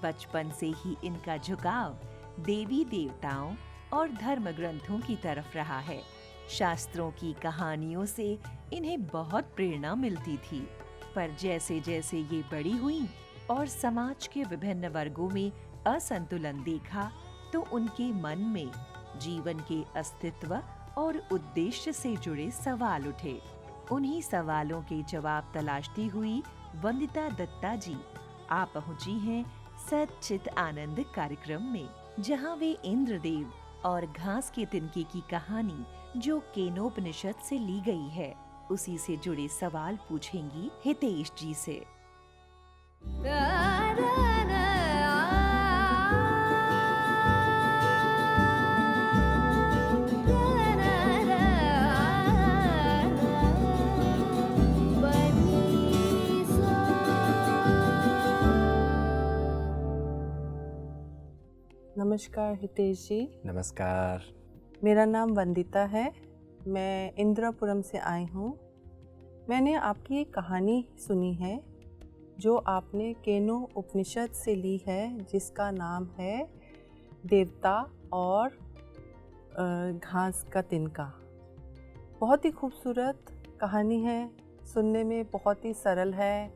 बचपन से ही इनका झुकाव देवी देवताओं और धर्म ग्रंथों की तरफ रहा है। शास्त्रों की कहानियों से इन्हें बहुत प्रेरणा मिलती थी, पर जैसे जैसे ये बड़ी हुई और समाज के विभिन्न वर्गों में असंतुलन देखा, तो उनके मन में जीवन के अस्तित्व और उद्देश्य से जुड़े सवाल उठे। उन्हीं सवालों के जवाब तलाशती हुई वंदिता दत्ता जी आ पहुंची हैं सच्चित आनंद कार्यक्रम में, जहां वे इंद्रदेव और घास के तिनके की कहानी जो केनोपनिषद से ली गई है, उसी से जुड़े सवाल पूछेंगी हितेश जी से। नमस्कार हितेश जी। नमस्कार। मेरा नाम वंदिता है, मैं इंदिरापुरम से आई हूँ। मैंने आपकी एक कहानी सुनी है जो आपने केनो उपनिषद से ली है, जिसका नाम है देवता और घास का तिनका। बहुत ही खूबसूरत कहानी है, सुनने में बहुत ही सरल है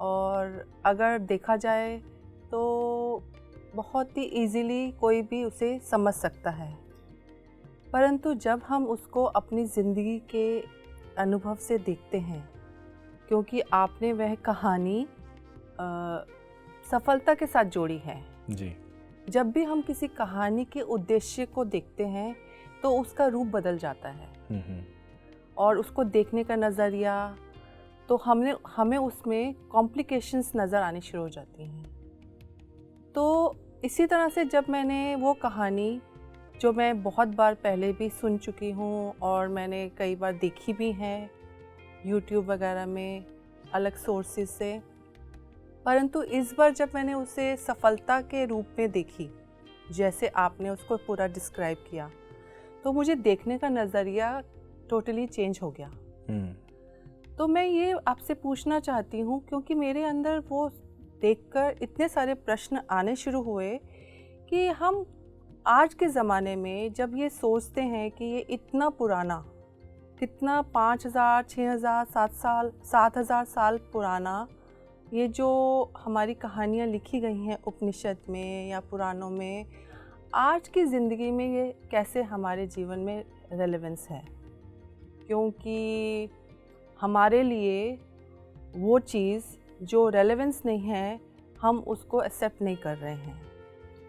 और अगर देखा जाए तो बहुत ही इजीली कोई भी उसे समझ सकता है। परंतु जब हम उसको अपनी ज़िंदगी के अनुभव से देखते हैं, क्योंकि आपने वह कहानी सफलता के साथ जोड़ी है जी। जब भी हम किसी कहानी के उद्देश्य को देखते हैं तो उसका रूप बदल जाता है और उसको देखने का नज़रिया, तो हमें उसमें कॉम्प्लिकेशंस नज़र आनी शुरू हो जाती हैं। तो इसी तरह से जब मैंने वो कहानी, जो मैं बहुत बार पहले भी सुन चुकी हूँ और मैंने कई बार देखी भी है यूट्यूब वगैरह में अलग सोर्सेज से, परंतु इस बार जब मैंने उसे सफलता के रूप में देखी, जैसे आपने उसको पूरा डिस्क्राइब किया, तो मुझे देखने का नज़रिया टोटली चेंज हो गया। तो मैं ये आपसे पूछना चाहती हूँ, क्योंकि मेरे अंदर वो देखकर इतने सारे प्रश्न आने शुरू हुए कि हम आज के ज़माने में जब ये सोचते हैं कि ये इतना पुराना, कितना 5000, 6000, 7000 साल पुराना ये जो हमारी कहानियाँ लिखी गई हैं उपनिषद में या पुराणों में, आज की ज़िंदगी में ये कैसे हमारे जीवन में रेलेवेंस है। क्योंकि हमारे लिए वो चीज़ जो रेलेवेंस नहीं है, हम उसको एक्सेप्ट नहीं कर रहे हैं।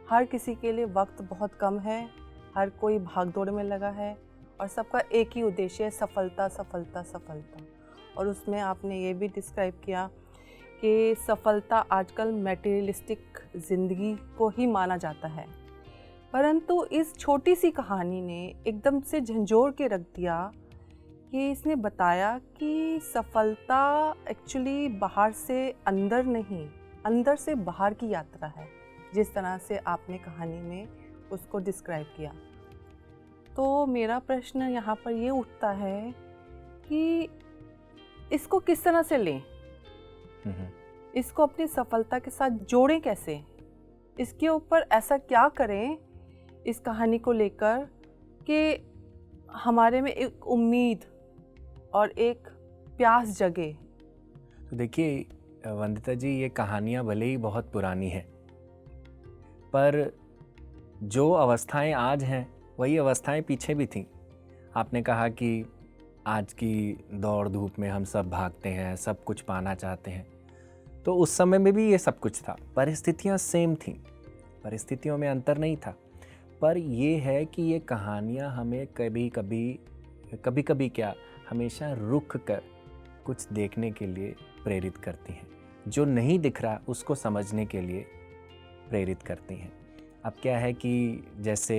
हर किसी के लिए वक्त बहुत कम है, हर कोई भागदौड़ में लगा है और सबका एक ही उद्देश्य है, सफलता सफलता सफलता। और उसमें आपने ये भी डिस्क्राइब किया कि सफलता आजकल मटेरियलिस्टिक ज़िंदगी को ही माना जाता है। परंतु इस छोटी सी कहानी ने एकदम से झंझोड़ के रख दिया कि इसने बताया कि सफलता एक्चुअली बाहर से अंदर नहीं, अंदर से बाहर की यात्रा है, जिस तरह से आपने कहानी में उसको डिस्क्राइब किया। तो मेरा प्रश्न यहाँ पर ये उठता है कि इसको किस तरह से लें, इसको अपनी सफलता के साथ जोड़ें कैसे, इसके ऊपर ऐसा क्या करें इस कहानी को लेकर कि हमारे में एक उम्मीद और एक प्यास जगे। तो देखिए वंदिता जी, ये कहानियाँ भले ही बहुत पुरानी हैं, पर जो अवस्थाएं आज हैं वही अवस्थाएं पीछे भी थीं। आपने कहा कि आज की दौड़ धूप में हम सब भागते हैं, सब कुछ पाना चाहते हैं, तो उस समय में भी ये सब कुछ था, परिस्थितियाँ सेम थीं, परिस्थितियों में अंतर नहीं था। पर ये है कि ये कहानियाँ हमें कभी कभी क्या, हमेशा रुक कर कुछ देखने के लिए प्रेरित करती हैं, जो नहीं दिख रहा उसको समझने के लिए प्रेरित करती हैं। अब क्या है कि जैसे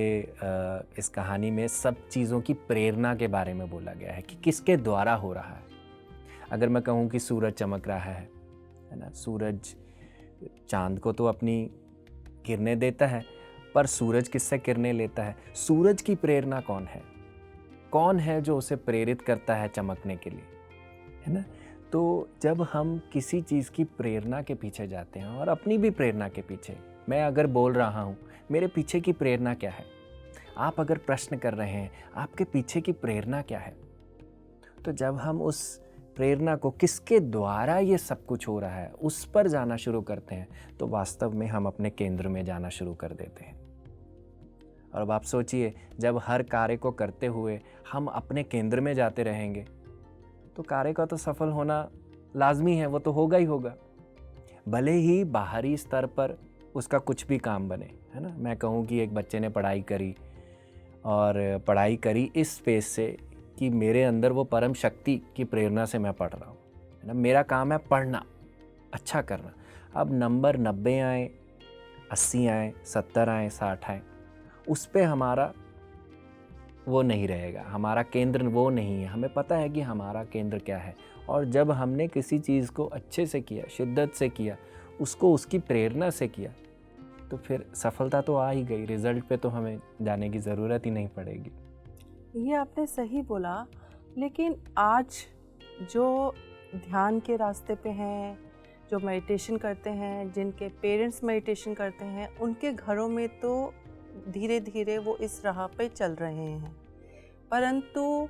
इस कहानी में सब चीज़ों की प्रेरणा के बारे में बोला गया है कि किसके द्वारा हो रहा है। अगर मैं कहूँ कि सूरज चमक रहा है ना, सूरज चांद को तो अपनी किरणें देता है, पर सूरज किससे किरणें लेता है? सूरज की प्रेरणा कौन है? कौन है जो उसे प्रेरित करता है चमकने के लिए, है ना? तो जब हम किसी चीज़ की प्रेरणा के पीछे जाते हैं, और अपनी भी प्रेरणा के पीछे, मैं अगर बोल रहा हूँ, मेरे पीछे की प्रेरणा क्या है? आप अगर प्रश्न कर रहे हैं, आपके पीछे की प्रेरणा क्या है? तो जब हम उस प्रेरणा को, किसके द्वारा ये सब कुछ हो रहा है, उस पर जाना शुरू करते हैं, तो वास्तव में हम अपने केंद्र में जाना शुरू कर देते हैं। और अब आप सोचिए, जब हर कार्य को करते हुए हम अपने केंद्र में जाते रहेंगे, तो कार्य का तो सफल होना लाजमी है, वो तो होगा ही होगा। भले ही बाहरी स्तर पर उसका कुछ भी काम बने, है ना। मैं कहूँ कि एक बच्चे ने पढ़ाई करी, और पढ़ाई करी इस स्पेस से कि मेरे अंदर वो परम शक्ति की प्रेरणा से मैं पढ़ रहा हूँ, है ना। मेरा काम है पढ़ना, अच्छा करना। अब नंबर 90 आए, 80 आए, 70 आए, 60 आए, उस पे हमारा वो नहीं रहेगा, हमारा केंद्र वो नहीं है। हमें पता है कि हमारा केंद्र क्या है, और जब हमने किसी चीज़ को अच्छे से किया, शिद्दत से किया, उसको उसकी प्रेरणा से किया, तो फिर सफलता तो आ ही गई। रिजल्ट पे तो हमें जाने की ज़रूरत ही नहीं पड़ेगी। ये आपने सही बोला, लेकिन आज जो ध्यान के रास्ते पे हैं, जो मेडिटेशन करते हैं, जिनके पेरेंट्स मेडिटेशन करते हैं, उनके घरों में तो धीरे धीरे वो इस राह पे चल रहे हैं। परंतु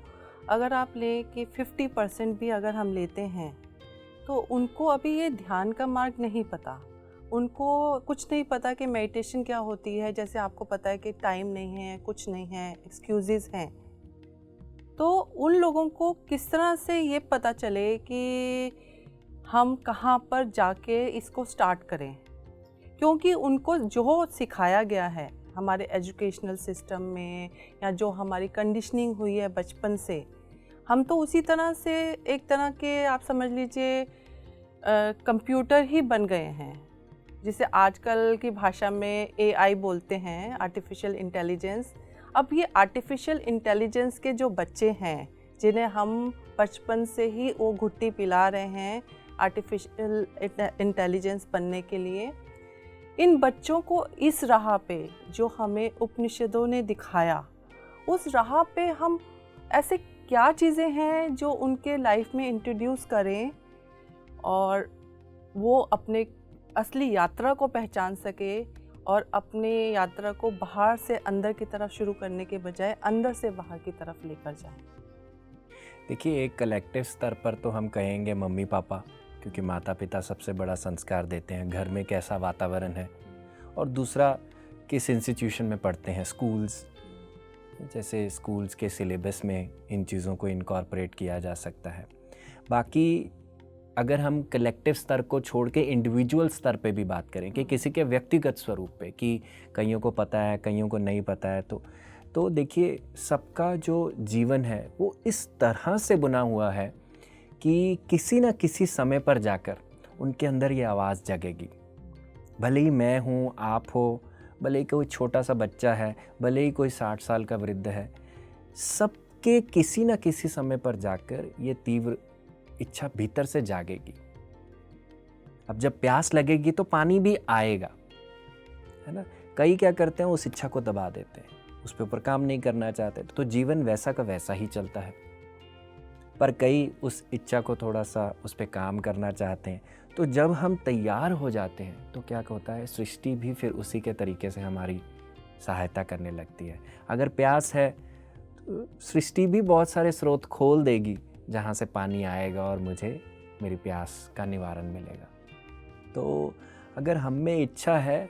अगर आप लें कि 50% भी अगर हम लेते हैं, तो उनको अभी ये ध्यान का मार्ग नहीं पता। उनको कुछ नहीं पता कि मेडिटेशन क्या होती है। जैसे आपको पता है कि टाइम नहीं है, कुछ नहीं है, एक्सक्यूज़ेस हैं। तो उन लोगों को किस तरह से ये पता चले कि हम कहाँ पर जाके इसको स्टार्ट करें, क्योंकि उनको जो सिखाया गया है हमारे एजुकेशनल सिस्टम में, या जो हमारी कंडीशनिंग हुई है बचपन से, हम तो उसी तरह से एक तरह के, आप समझ लीजिए, कंप्यूटर ही बन गए हैं, जिसे आजकल की भाषा में AI बोलते हैं, आर्टिफिशियल इंटेलिजेंस। अब ये आर्टिफिशियल इंटेलिजेंस के जो बच्चे हैं, जिन्हें हम बचपन से ही वो घुट्टी पिला रहे हैं आर्टिफिशियल इंटेलिजेंस बनने के लिए, इन बच्चों को इस राह पे जो हमें उपनिषदों ने दिखाया, उस राह पे हम ऐसे क्या चीज़ें हैं जो उनके लाइफ में इंट्रोड्यूस करें, और वो अपने असली यात्रा को पहचान सके, और अपने यात्रा को बाहर से अंदर की तरफ शुरू करने के बजाय अंदर से बाहर की तरफ लेकर जाएं। देखिए, एक कलेक्टिव स्तर पर तो हम कहेंगे मम्मी पापा, क्योंकि माता पिता सबसे बड़ा संस्कार देते हैं, घर में कैसा वातावरण है, और दूसरा किस इंस्टीट्यूशन में पढ़ते हैं, स्कूल्स, जैसे स्कूल्स के सिलेबस में इन चीज़ों को इनकॉर्पोरेट किया जा सकता है। बाकी अगर हम कलेक्टिव स्तर को छोड़ के इंडिविजुअल स्तर पे भी बात करें कि किसी के व्यक्तिगत स्वरूप पे, कि कईयों को पता है, कईयों को नहीं पता है, तो देखिए, सबका जो जीवन है वो इस तरह से बुना हुआ है कि किसी न किसी समय पर जाकर उनके अंदर ये आवाज़ जगेगी। भले ही मैं हूँ, आप हो, भले ही कोई छोटा सा बच्चा है, भले ही कोई 60 साल का वृद्ध है, सबके किसी न किसी समय पर जाकर ये तीव्र इच्छा भीतर से जागेगी। अब जब प्यास लगेगी तो पानी भी आएगा, है ना। कई क्या करते हैं, उस इच्छा को दबा देते हैं, उस पे ऊपर काम नहीं करना चाहते, तो जीवन वैसा का वैसा ही चलता है। पर कई उस इच्छा को थोड़ा सा उस पे काम करना चाहते हैं। तो जब हम तैयार हो जाते हैं तो क्या होता है, सृष्टि भी फिर उसी के तरीके से हमारी सहायता करने लगती है। अगर प्यास है तो सृष्टि भी बहुत सारे स्रोत खोल देगी जहाँ से पानी आएगा और मुझे मेरी प्यास का निवारण मिलेगा। तो अगर हम में इच्छा है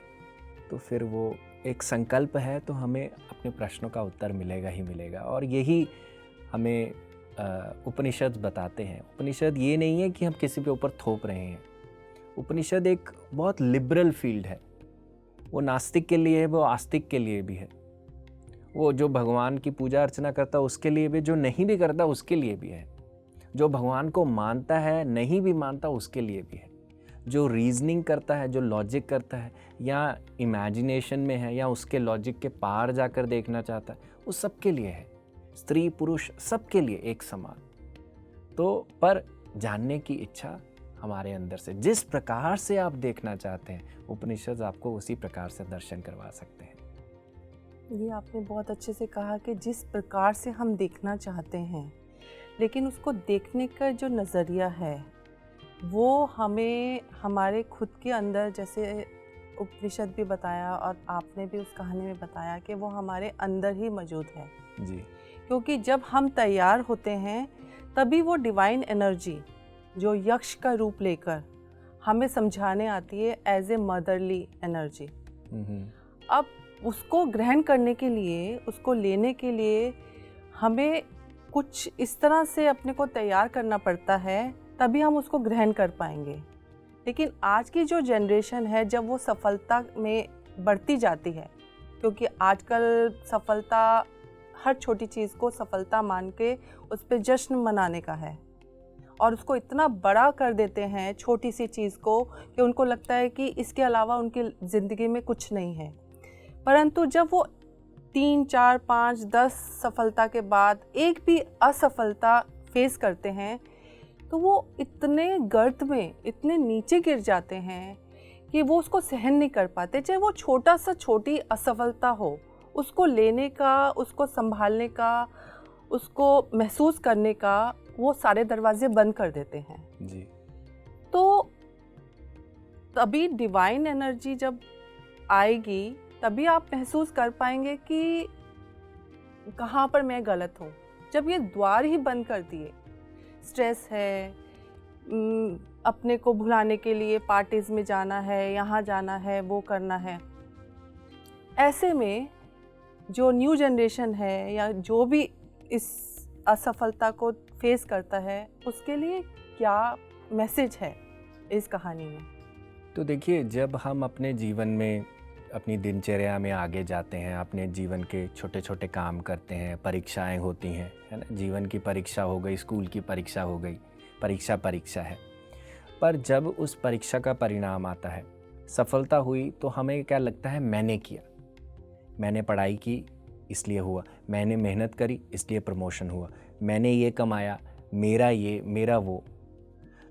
तो फिर वो एक संकल्प है, तो हमें अपने प्रश्नों का उत्तर मिलेगा ही मिलेगा। और यही हमें उपनिषद बताते हैं। उपनिषद ये नहीं है कि हम किसी पे ऊपर थोप रहे हैं। उपनिषद एक बहुत लिबरल फील्ड है। वो नास्तिक के लिए है, वो आस्तिक के लिए भी है, वो जो भगवान की पूजा अर्चना करता है उसके लिए भी, जो नहीं भी करता उसके लिए भी है, जो भगवान को मानता है, नहीं भी मानता उसके लिए भी है, जो रीजनिंग करता है, जो लॉजिक करता है, या इमेजिनेशन में है, या उसके लॉजिक के पार जाकर देखना चाहता है, वो सबके लिए है। स्त्री पुरुष सबके लिए एक समान। तो पर जानने की इच्छा हमारे अंदर से, जिस प्रकार से आप देखना चाहते हैं, उपनिषद आपको उसी प्रकार से दर्शन करवा सकते हैं। ये आपने बहुत अच्छे से कहा कि जिस प्रकार से हम देखना चाहते हैं, लेकिन उसको देखने का जो नज़रिया है वो हमें हमारे खुद के अंदर, जैसे उपनिषद भी बताया और आपने भी उस कहानी में बताया कि वो हमारे अंदर ही मौजूद है जी। क्योंकि जब हम तैयार होते हैं तभी वो डिवाइन एनर्जी जो यक्ष का रूप लेकर हमें समझाने आती है एज ए मदरली एनर्जी। अब उसको ग्रहण करने के लिए, उसको लेने के लिए हमें कुछ इस तरह से अपने को तैयार करना पड़ता है, तभी हम उसको ग्रहण कर पाएंगे। लेकिन आज की जो जनरेशन है, जब वो सफलता में बढ़ती जाती है, क्योंकि आजकल सफलता, हर छोटी चीज़ को सफलता मान के उस पर जश्न मनाने का है और उसको इतना बड़ा कर देते हैं छोटी सी चीज़ को कि उनको लगता है कि इसके अलावा उनकी ज़िंदगी में कुछ नहीं है। परंतु जब वो 3, 4, 5, 10 सफलता के बाद एक भी असफलता फेस करते हैं तो वो इतने गर्त में, इतने नीचे गिर जाते हैं कि वो उसको सहन नहीं कर पाते। चाहे वो छोटी असफलता हो, उसको लेने का, उसको संभालने का, उसको महसूस करने का वो सारे दरवाजे बंद कर देते हैं जी। तो तभी डिवाइन एनर्जी जब आएगी तभी आप महसूस कर पाएंगे कि कहाँ पर मैं गलत हूँ। जब ये द्वार ही बंद कर दिए, स्ट्रेस है, अपने को भुलाने के लिए पार्टीज में जाना है, यहाँ जाना है, वो करना है, ऐसे में जो न्यू जनरेशन है या जो भी इस असफलता को फेस करता है, उसके लिए क्या मैसेज है इस कहानी में? तो देखिए, जब हम अपने जीवन में, अपनी दिनचर्या में आगे जाते हैं, अपने जीवन के छोटे छोटे काम करते हैं, परीक्षाएं होती हैं, है ना, जीवन की परीक्षा हो गई, स्कूल की परीक्षा हो गई, परीक्षा है। पर जब उस परीक्षा का परिणाम आता है, सफलता हुई, तो हमें क्या लगता है, मैंने किया, मैंने पढ़ाई की इसलिए हुआ, मैंने मेहनत करी इसलिए प्रमोशन हुआ, मैंने ये कमाया, मेरा ये, मेरा वो।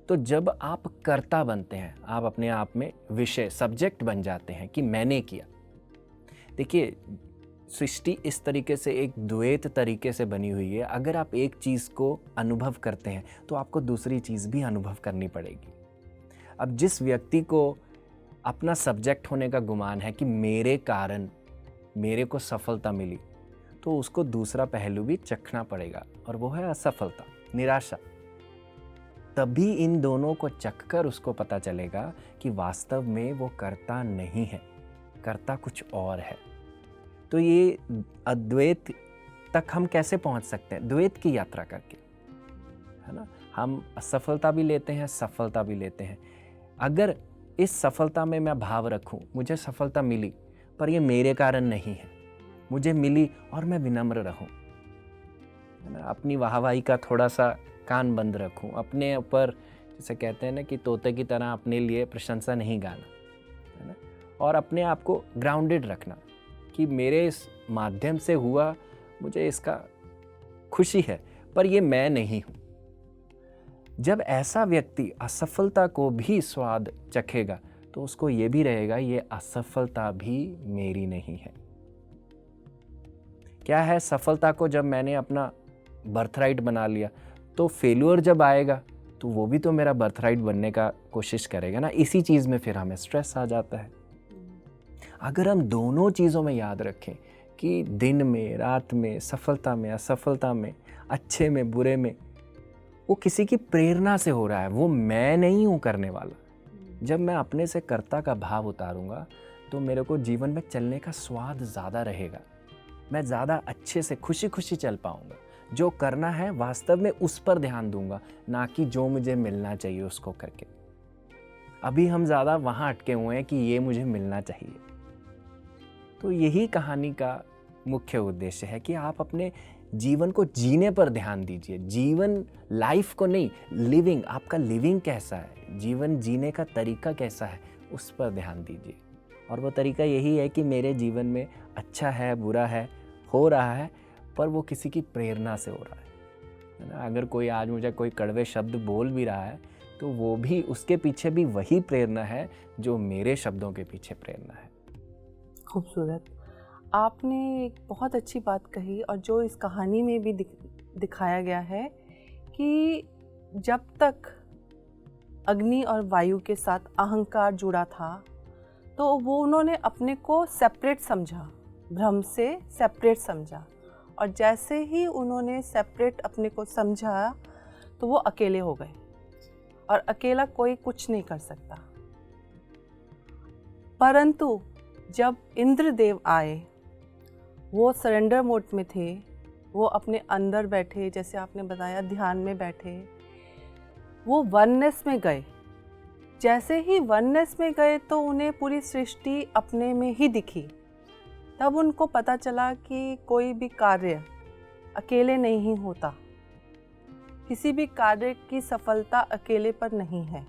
तो जब आप कर्ता बनते हैं, आप अपने आप में विषय, सब्जेक्ट बन जाते हैं कि मैंने किया। देखिए, सृष्टि इस तरीके से एक द्वैत तरीके से बनी हुई है। अगर आप एक चीज़ को अनुभव करते हैं तो आपको दूसरी चीज़ भी अनुभव करनी पड़ेगी। अब जिस व्यक्ति को अपना सब्जेक्ट होने का गुमान है कि मेरे कारण मेरे को सफलता मिली, तो उसको दूसरा पहलू भी चखना पड़ेगा, और वो है असफलता, निराशा। तभी इन दोनों को चखकर उसको पता चलेगा कि वास्तव में वो कर्ता नहीं है, कर्ता कुछ और है। तो ये अद्वैत तक हम कैसे पहुंच सकते हैं? द्वैत की यात्रा करके, है ना। हम असफलता भी लेते हैं, सफलता भी लेते हैं। अगर इस सफलता में मैं भाव रखूं, मुझे सफलता मिली पर ये मेरे कारण नहीं है, मुझे मिली, और मैं विनम्र रहूं, है ना, अपनी वाहवाही का थोड़ा सा कान बंद रखूं, अपने ऊपर, जैसे कहते हैं ना कि तोते की तरह अपने लिए प्रशंसा नहीं गाना, है ना, और अपने आप को ग्राउंडेड रखना कि मेरे इस माध्यम से हुआ, मुझे इसका खुशी है, पर ये मैं नहीं हूं। जब ऐसा व्यक्ति असफलता को भी स्वाद चखेगा तो उसको ये भी रहेगा, ये असफलता भी मेरी नहीं है। क्या है, सफलता को जब मैंने अपना बर्थराइट बना लिया, तो फेल्योर जब आएगा तो वो भी तो मेरा बर्थराइट बनने का कोशिश करेगा ना। इसी चीज़ में फिर हमें स्ट्रेस आ जाता है। अगर हम दोनों चीज़ों में याद रखें कि दिन में, रात में, सफलता में, असफलता में, अच्छे में, बुरे में, वो किसी की प्रेरणा से हो रहा है, वो मैं नहीं हूँ करने वाला। जब मैं अपने से कर्ता का भाव उतारूंगा तो मेरे को जीवन में चलने का स्वाद ज़्यादा रहेगा, मैं ज़्यादा अच्छे से खुशी खुशी चल पाऊंगा। जो करना है वास्तव में उस पर ध्यान दूंगा, ना कि जो मुझे मिलना चाहिए उसको करके। अभी हम ज़्यादा वहाँ अटके हुए हैं कि ये मुझे मिलना चाहिए। तो यही कहानी का मुख्य उद्देश्य है कि आप अपने जीवन को जीने पर ध्यान दीजिए। जीवन, लाइफ को नहीं, लिविंग, आपका लिविंग कैसा है, जीवन जीने का तरीका कैसा है, उस पर ध्यान दीजिए। और वो तरीका यही है कि मेरे जीवन में अच्छा है, बुरा है, हो रहा है, पर वो किसी की प्रेरणा से हो रहा है ना। अगर कोई आज मुझे कोई कड़वे शब्द बोल भी रहा है तो वो भी, उसके पीछे भी वही प्रेरणा है जो मेरे शब्दों के पीछे प्रेरणा है। खूबसूरत, आपने एक बहुत अच्छी बात कही, और जो इस कहानी में भी दिखाया गया है कि जब तक अग्नि और वायु के साथ अहंकार जुड़ा था, तो वो उन्होंने अपने को सेपरेट समझा, ब्रह्म से सेपरेट समझा। और जैसे ही उन्होंने सेपरेट अपने को समझा तो वो अकेले हो गए, और अकेला कोई कुछ नहीं कर सकता। परंतु जब इंद्रदेव आए, वो सरेंडर मोड में थे, वो अपने अंदर बैठे, जैसे आपने बताया ध्यान में बैठे, वो वननेस में गए। जैसे ही वननेस में गए तो उन्हें पूरी सृष्टि अपने में ही दिखी। तब उनको पता चला कि कोई भी कार्य अकेले नहीं होता, किसी भी कार्य की सफलता अकेले पर नहीं है।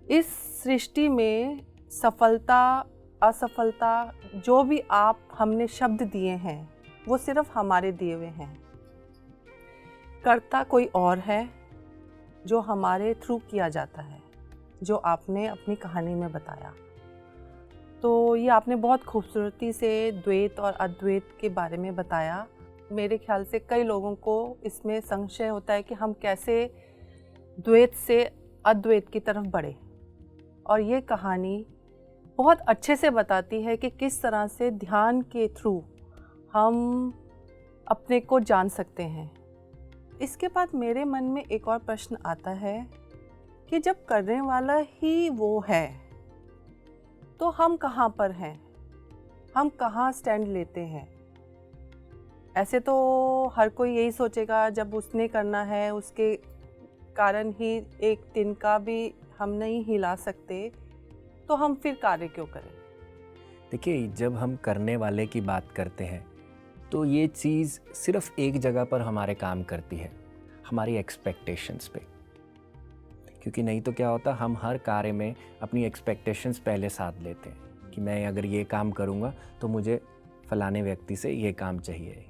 इस सृष्टि में सफलता असफलता जो भी आप हमने शब्द दिए हैं वो सिर्फ हमारे दिए हुए हैं। कर्ता कोई और है जो हमारे थ्रू किया जाता है, जो आपने अपनी कहानी में बताया। तो ये आपने बहुत खूबसूरती से द्वैत और अद्वैत के बारे में बताया। मेरे ख्याल से कई लोगों को इसमें संशय होता है कि हम कैसे द्वैत से अद्वैत की तरफ बढ़े, और ये कहानी बहुत अच्छे से बताती है कि किस तरह से ध्यान के थ्रू हम अपने को जान सकते हैं। इसके बाद मेरे मन में एक और प्रश्न आता है कि जब करने वाला ही वो है तो हम कहाँ पर हैं, हम कहाँ स्टैंड लेते हैं। ऐसे तो हर कोई यही सोचेगा जब उसने करना है उसके कारण ही एक दिन का भी हम नहीं हिला सकते, तो हम फिर कार्य क्यों करें। देखिए, जब हम करने वाले की बात करते हैं तो ये चीज़ सिर्फ एक जगह पर हमारे काम करती है, हमारी एक्सपेक्टेशंस पे। क्योंकि नहीं तो क्या होता, हम हर कार्य में अपनी एक्सपेक्टेशंस पहले साथ लेते हैं कि मैं अगर ये काम करूँगा तो मुझे फलाने व्यक्ति से ये काम चाहिए,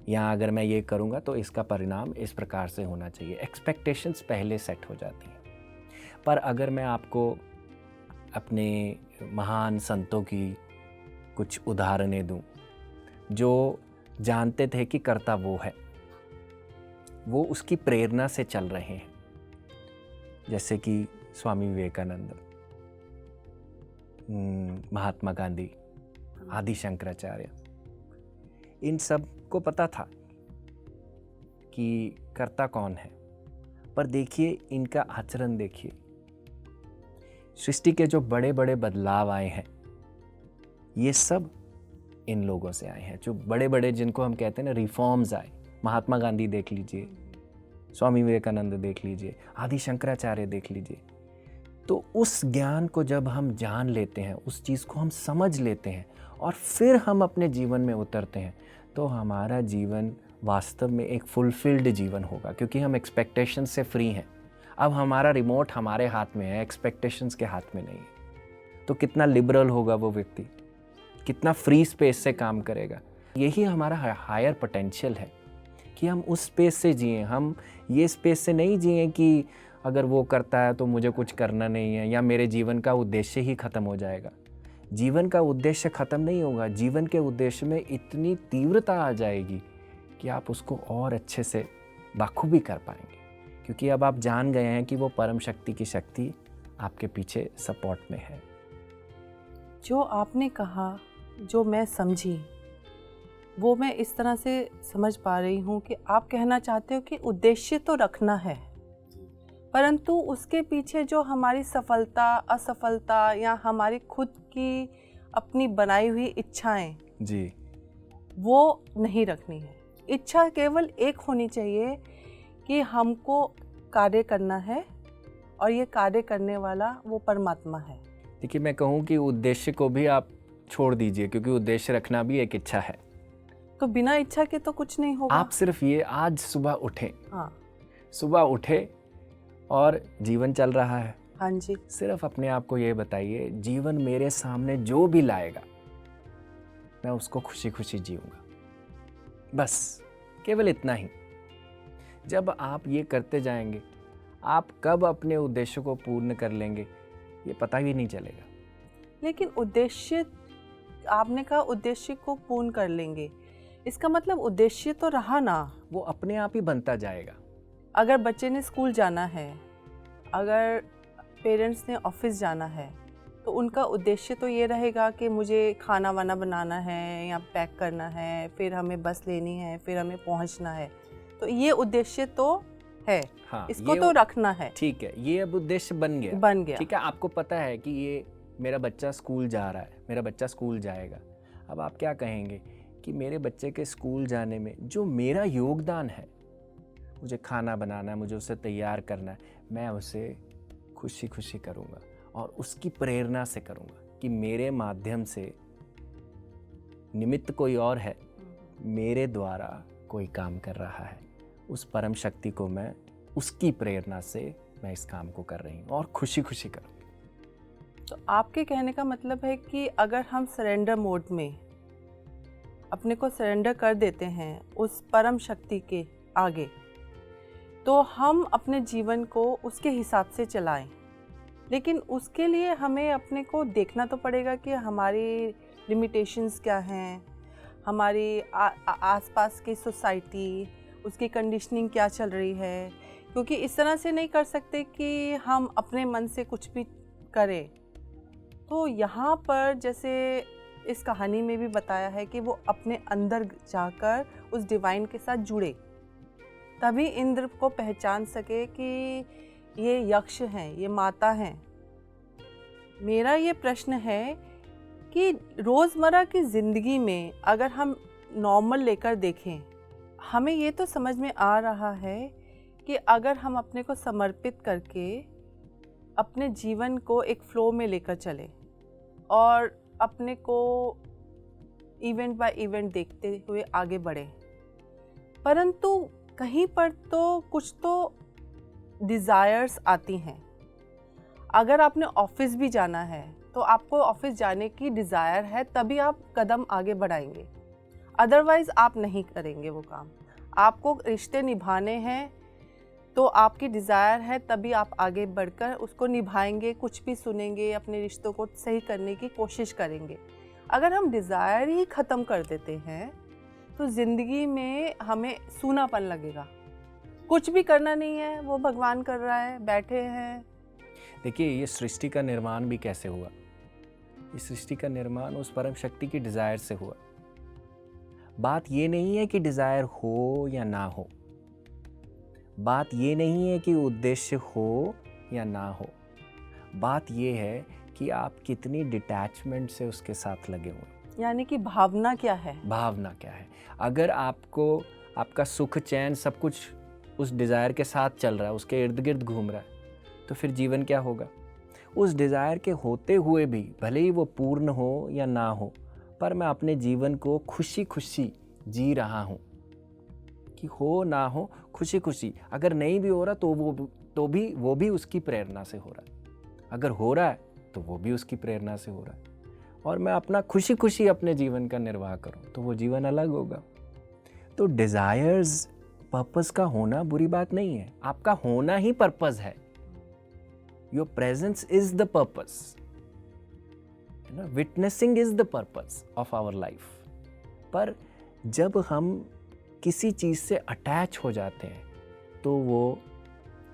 या अगर मैं ये करूँगा तो इसका परिणाम इस प्रकार से होना चाहिए। एक्सपेक्टेशंस पहले सेट हो जाती हैं। पर अगर मैं आपको अपने महान संतों की कुछ उदाहरणें दूं जो जानते थे कि कर्ता वो है, वो उसकी प्रेरणा से चल रहे हैं, जैसे कि स्वामी विवेकानंद, महात्मा गांधी, आदि शंकराचार्य, इन सब को पता था कि कर्ता कौन है। पर देखिए इनका आचरण देखिए, सृष्टि के जो बड़े बड़े बदलाव आए हैं ये सब इन लोगों से आए हैं। जो बड़े बड़े जिनको हम कहते हैं ना रिफॉर्म्स आए, महात्मा गांधी देख लीजिए, स्वामी विवेकानंद देख लीजिए, आदि शंकराचार्य देख लीजिए। तो उस ज्ञान को जब हम जान लेते हैं, उस चीज़ को हम समझ लेते हैं और फिर हम अपने जीवन में उतरते हैं, तो हमारा जीवन वास्तव में एक फुलफिल्ड जीवन होगा, क्योंकि हम एक्सपेक्टेशन से फ्री हैं। अब हमारा रिमोट हमारे हाथ में है, एक्सपेक्टेशंस के हाथ में नहीं है। तो कितना लिबरल होगा वो व्यक्ति, कितना फ्री स्पेस से काम करेगा। यही हमारा हायर पोटेंशियल है कि हम उस स्पेस से जिएं। हम ये स्पेस से नहीं जिएं कि अगर वो करता है तो मुझे कुछ करना नहीं है, या मेरे जीवन का उद्देश्य ही ख़त्म हो जाएगा। जीवन का उद्देश्य ख़त्म नहीं होगा। जीवन के उद्देश्य में इतनी तीव्रता आ जाएगी कि आप उसको और अच्छे से बाखूबी कर पाएंगे, क्योंकि अब आप जान गए हैं कि वो परम शक्ति की शक्ति आपके पीछे सपोर्ट में है। जो आपने कहा, जो मैं समझी, वो मैं इस तरह से समझ पा रही हूँ कि आप कहना चाहते हो कि उद्देश्य तो रखना है, परंतु उसके पीछे जो हमारी सफलता असफलता या हमारी खुद की अपनी बनाई हुई इच्छाएं जी, वो नहीं रखनी है। इच्छा केवल एक होनी चाहिए कि हमको कार्य करना है, और ये कार्य करने वाला वो परमात्मा है। देखिए, मैं कहूँ कि उद्देश्य को भी आप छोड़ दीजिए, क्योंकि उद्देश्य रखना भी एक इच्छा है। तो बिना इच्छा के तो कुछ नहीं होगा। आप सिर्फ ये आज सुबह उठे, हाँ, सुबह उठे और जीवन चल रहा है। हाँ जी। सिर्फ अपने आप को ये बताइए, जीवन मेरे सामने जो भी लाएगा मैं उसको खुशी खुशी जीऊँगा, बस केवल इतना ही। जब आप ये करते जाएंगे, आप कब अपने उद्देश्य को पूर्ण कर लेंगे ये पता भी नहीं चलेगा। लेकिन उद्देश्य, आपने कहा उद्देश्य को पूर्ण कर लेंगे, इसका मतलब उद्देश्य तो रहा ना, वो अपने आप ही बनता जाएगा। अगर बच्चे ने स्कूल जाना है, अगर पेरेंट्स ने ऑफिस जाना है तो उनका उद्देश्य तो ये रहेगा कि मुझे खाना वाना बनाना है या पैक करना है, फिर हमें बस लेनी है, फिर हमें पहुंचना है। तो ये उद्देश्य तो है, हाँ, इसको तो रखना है। ठीक है, ये अब उद्देश्य बन गया। ठीक है, आपको पता है कि ये मेरा बच्चा स्कूल जा रहा है, मेरा बच्चा स्कूल जाएगा। अब आप क्या कहेंगे कि मेरे बच्चे के स्कूल जाने में जो मेरा योगदान है, मुझे खाना बनाना है, मुझे उसे तैयार करना है, मैं उसे खुशी खुशी करूँगा और उसकी प्रेरणा से करूँगा कि मेरे माध्यम से निमित्त कोई और है, मेरे द्वारा कोई काम कर रहा है। उस परम शक्ति को मैं उसकी प्रेरणा से मैं इस काम को कर रही हूँ और खुशी खुशी करूँगी। तो आपके कहने का मतलब है कि अगर हम सरेंडर मोड में अपने को सरेंडर कर देते हैं उस परम शक्ति के आगे, तो हम अपने जीवन को उसके हिसाब से चलाएं। लेकिन उसके लिए हमें अपने को देखना तो पड़ेगा कि हमारी लिमिटेशंस क्या हैं, हमारी आसपास की सोसाइटी, उसकी कंडीशनिंग क्या चल रही है। क्योंकि इस तरह से नहीं कर सकते कि हम अपने मन से कुछ भी करें। तो यहाँ पर जैसे इस कहानी में भी बताया है कि वो अपने अंदर जाकर उस डिवाइन के साथ जुड़े, तभी इंद्र को पहचान सके कि ये यक्ष हैं, ये माता हैं। मेरा ये प्रश्न है कि रोज़मर्रा की ज़िंदगी में अगर हम नॉर्मल लेकर देखें, हमें ये तो समझ में आ रहा है कि अगर हम अपने को समर्पित करके अपने जीवन को एक फ्लो में लेकर चलें और अपने को इवेंट बाय इवेंट देखते हुए आगे बढ़ें, परंतु कहीं पर तो कुछ तो डिज़ायर्स आती हैं। अगर आपने ऑफिस भी जाना है तो आपको ऑफिस जाने की डिज़ायर है, तभी आप कदम आगे बढ़ाएंगे, अदरवाइज़ आप नहीं करेंगे वो काम। आपको रिश्ते निभाने हैं तो आपकी डिज़ायर है, तभी आप आगे बढ़कर उसको निभाएंगे, कुछ भी सुनेंगे, अपने रिश्तों को सही करने की कोशिश करेंगे। अगर हम डिज़ायर ही ख़त्म कर देते हैं तो ज़िंदगी में हमें सूनापन लगेगा, कुछ भी करना नहीं है, वो भगवान कर रहा है, बैठे हैं। देखिए, ये सृष्टि का निर्माण भी कैसे हुआ? इस सृष्टि का निर्माण उस परम शक्ति की डिज़ायर से हुआ। बात ये नहीं है कि डिज़ायर हो या ना हो, बात ये नहीं है कि उद्देश्य हो या ना हो, बात ये है कि आप कितनी डिटैचमेंट से उसके साथ लगे हुए। यानी कि भावना क्या है? भावना क्या है? अगर आपको आपका सुख चैन सब कुछ उस डिज़ायर के साथ चल रहा है, उसके इर्द गिर्द घूम रहा है, तो फिर जीवन क्या होगा? उस डिज़ायर के होते हुए भी भले ही वो पूर्ण हो या ना हो, पर मैं अपने जीवन को खुशी खुशी जी रहा हूँ कि हो ना हो खुशी खुशी। अगर नहीं भी हो रहा तो वो भी उसकी प्रेरणा से हो रहा है, अगर हो रहा है तो वो भी उसकी प्रेरणा से हो रहा है, और मैं अपना खुशी खुशी अपने जीवन का निर्वाह करूँ तो वो जीवन अलग होगा। तो डिज़ायर्स पर्पस का होना बुरी बात नहीं है, आपका होना ही पर्पस है। Your presence is the purpose, witnessing is the purpose of our life. पर जब हम किसी चीज़ से अटैच हो जाते हैं तो वो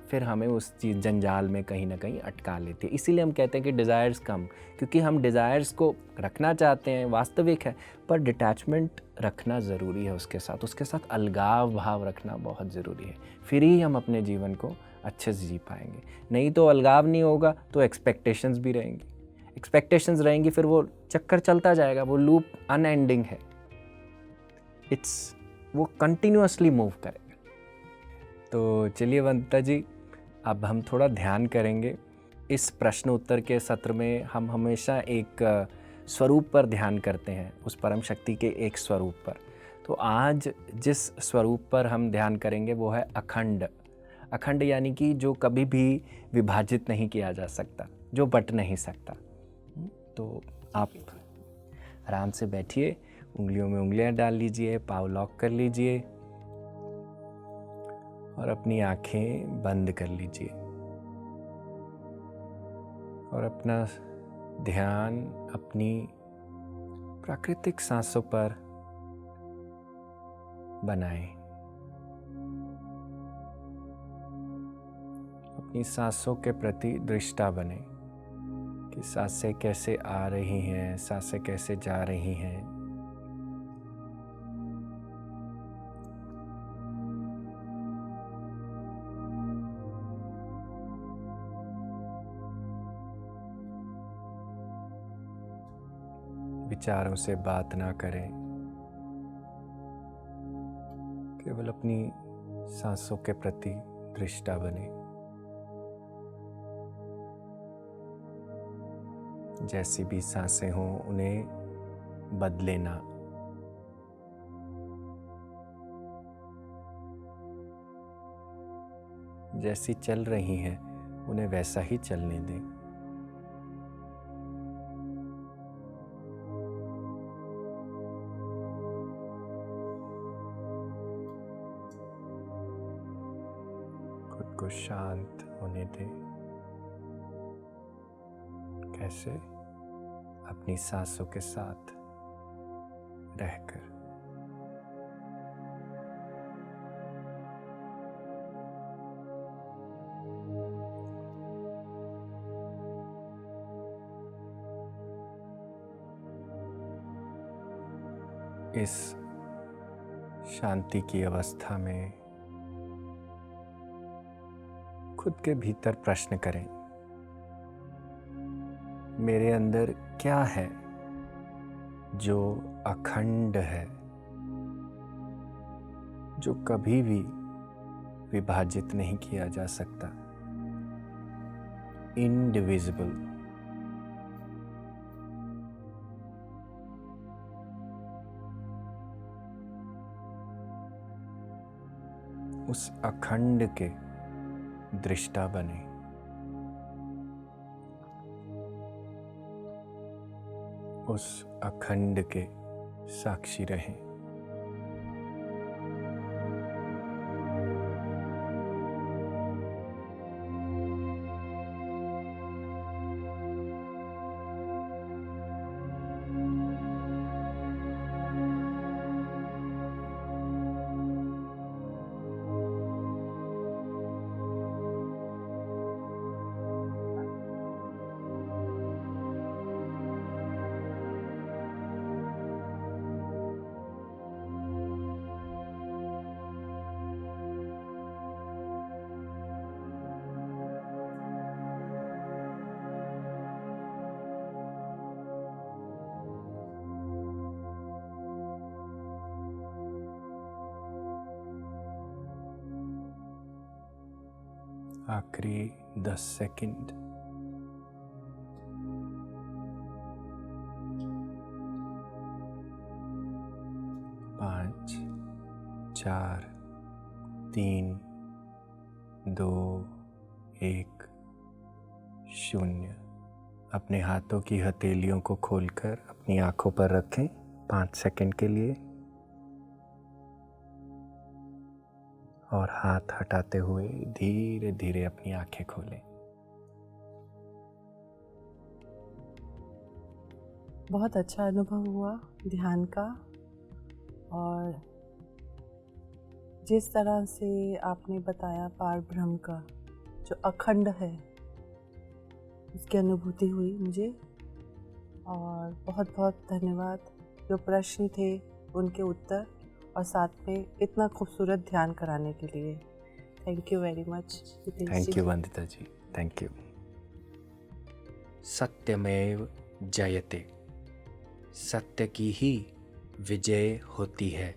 फिर हमें उस चीज़ जंजाल में कहीं ना कहीं अटका लेती है। इसीलिए हम कहते हैं कि डिज़ायर्स कम, क्योंकि हम डिज़ायर्स को रखना चाहते हैं, वास्तविक है, पर डिटैचमेंट रखना ज़रूरी है उसके साथ अलगाव भाव रखना बहुत ज़रूरी है। फिर ही हम अपने जीवन को अच्छे से जी पाएंगे। नहीं तो अलगाव नहीं होगा तो एक्सपेक्टेशंस भी रहेंगी, एक्सपेक्टेशंस रहेंगी, फिर वो चक्कर चलता जाएगा, वो लूप अनएंडिंग है, वो कंटिन्यूअसली मूव करेगा। तो चलिए वंदिता जी, अब हम थोड़ा ध्यान करेंगे। इस प्रश्न उत्तर के सत्र में हम हमेशा एक स्वरूप पर ध्यान करते हैं, उस परम शक्ति के एक स्वरूप पर। तो आज जिस स्वरूप पर हम ध्यान करेंगे वो है अखंड। अखंड यानी कि जो कभी भी विभाजित नहीं किया जा सकता, जो बट नहीं सकता। तो आप आराम से बैठिए, उंगलियों में उंगलियां डाल लीजिए, पाँव लॉक कर लीजिए और अपनी आंखें बंद कर लीजिए और अपना ध्यान अपनी प्राकृतिक सांसों पर बनाएं। अपनी सांसों के प्रति दृष्टा बने कि सांसें कैसे आ रही हैं, सांसें कैसे जा रही हैं। विचारों से बात ना करें, केवल अपनी सांसों के प्रति दृष्टा बने। जैसी भी सांसें हों उन्हें बदले ना। जैसी चल रही हैं उन्हें वैसा ही चलने दें। खुद को शांत होने दें। कैसे? अपनी सांसों के साथ रहकर। इस शांति की अवस्था में खुद के भीतर प्रश्न करें, मेरे अंदर क्या है जो अखंड है, जो कभी भी विभाजित नहीं किया जा सकता, इनडिविजिबल। उस अखंड के दृष्टा बने। उस अखंड के साक्षी रहें। आखिरी 10 सेकंड। 5, 4, 3, 2, 1, 0। अपने हाथों की हथेलियों को खोलकर अपनी आंखों पर रखें 5 सेकंड के लिए और हाथ हटाते हुए धीरे धीरे अपनी आंखें खोलें। बहुत अच्छा अनुभव हुआ ध्यान का, और जिस तरह से आपने बताया पार ब्रह्म का जो अखंड है उसकी अनुभूति हुई मुझे। और बहुत बहुत धन्यवाद। जो प्रश्न थे उनके उत्तर और साथ में इतना खूबसूरत ध्यान कराने के लिए thank you very much. Thank you Vandita ji, thank you. सत्यमेव जयते, सत्य की ही विजय होती है।